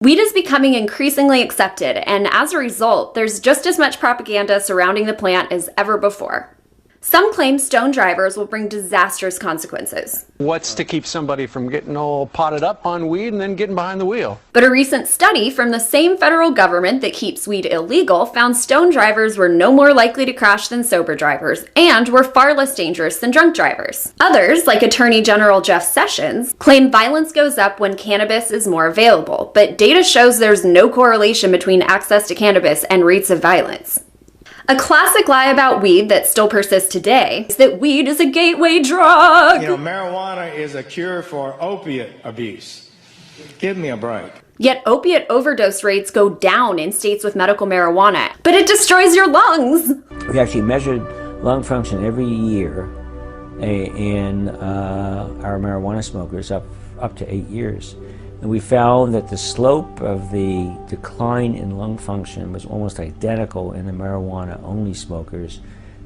Weed is becoming increasingly accepted, and as a result, there's just as much propaganda surrounding the plant as ever before. Some claim stoned drivers will bring disastrous consequences. What's to keep somebody from getting all potted up on weed and then getting behind the wheel? But a recent study from the same federal government that keeps weed illegal found stoned drivers were no more likely to crash than sober drivers, and were far less dangerous than drunk drivers. Others, like Attorney General Jeff Sessions, claim violence goes up when cannabis is more available, but data shows there's no correlation between access to cannabis and rates of violence. A classic lie about weed that still persists today is that weed is a gateway drug. You know, marijuana is a cure for opiate abuse. Give me a break. Yet opiate overdose rates go down in states with medical marijuana, but it destroys your lungs. We actually measured lung function every year in our marijuana smokers up to 8 years. And we found that the slope of the decline in lung function was almost identical in the marijuana-only smokers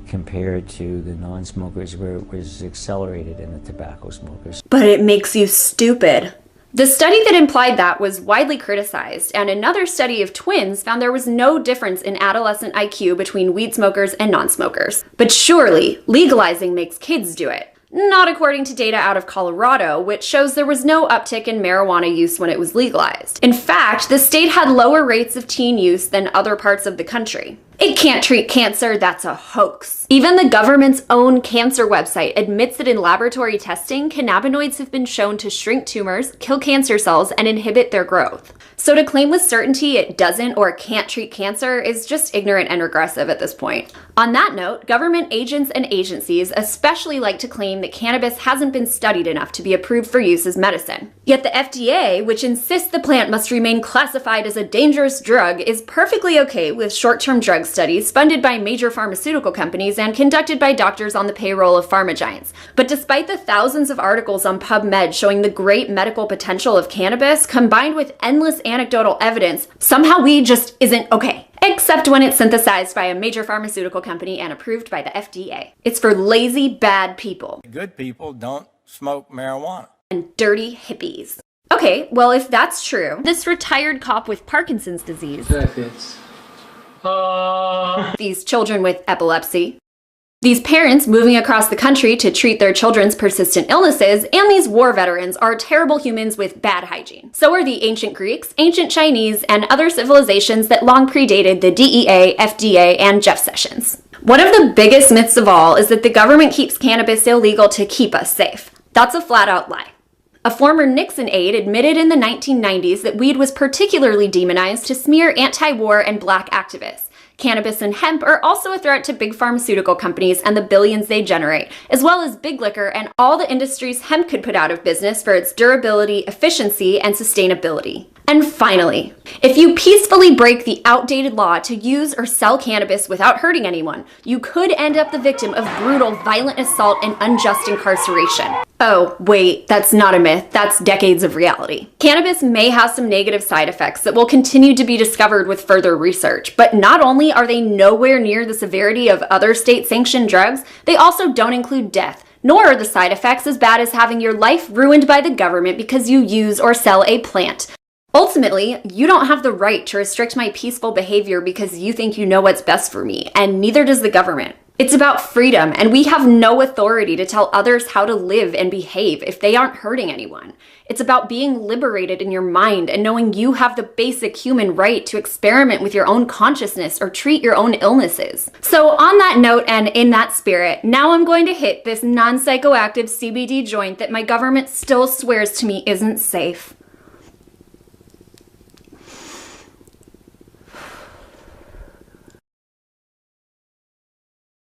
compared to the non-smokers, where it was accelerated in the tobacco smokers. But it makes you stupid. The study that implied that was widely criticized, and another study of twins found there was no difference in adolescent IQ between weed smokers and non-smokers. But surely, legalizing makes kids do it. Not according to data out of Colorado, which shows there was no uptick in marijuana use when it was legalized. In fact, the state had lower rates of teen use than other parts of the country. It can't treat cancer, that's a hoax. Even the government's own cancer website admits that in laboratory testing, cannabinoids have been shown to shrink tumors, kill cancer cells, and inhibit their growth. So to claim with certainty it doesn't or can't treat cancer is just ignorant and regressive at this point. On that note, government agents and agencies especially like to claim that cannabis hasn't been studied enough to be approved for use as medicine. Yet the FDA, which insists the plant must remain classified as a dangerous drug, is perfectly okay with short-term drug studies funded by major pharmaceutical companies and conducted by doctors on the payroll of pharma giants. But despite the thousands of articles on PubMed showing the great medical potential of cannabis, combined with endless anecdotal evidence, somehow weed just isn't okay. Except when it's synthesized by a major pharmaceutical company and approved by the FDA. It's for lazy, bad people. Good people don't smoke marijuana. And dirty hippies. Okay, well, if that's true, this retired cop with Parkinson's disease, these children with epilepsy, these parents moving across the country to treat their children's persistent illnesses, and these war veterans are terrible humans with bad hygiene. So are the ancient Greeks, ancient Chinese, and other civilizations that long predated the DEA, FDA, and Jeff Sessions. One of the biggest myths of all is that the government keeps cannabis illegal to keep us safe. That's a flat-out lie. A former Nixon aide admitted in the 1990s that weed was particularly demonized to smear anti-war and black activists. Cannabis and hemp are also a threat to big pharmaceutical companies and the billions they generate, as well as big liquor and all the industries hemp could put out of business for its durability, efficiency, and sustainability. And finally, if you peacefully break the outdated law to use or sell cannabis without hurting anyone, you could end up the victim of brutal, violent assault and unjust incarceration. Oh, wait, that's not a myth. That's decades of reality. Cannabis may have some negative side effects that will continue to be discovered with further research, but not only are they nowhere near the severity of other state-sanctioned drugs, they also don't include death. Nor are the side effects as bad as having your life ruined by the government because you use or sell a plant. Ultimately, you don't have the right to restrict my peaceful behavior because you think you know what's best for me, and neither does the government. It's about freedom, and we have no authority to tell others how to live and behave if they aren't hurting anyone. It's about being liberated in your mind and knowing you have the basic human right to experiment with your own consciousness or treat your own illnesses. So on that note and in that spirit, now I'm going to hit this non-psychoactive CBD joint that my government still swears to me isn't safe.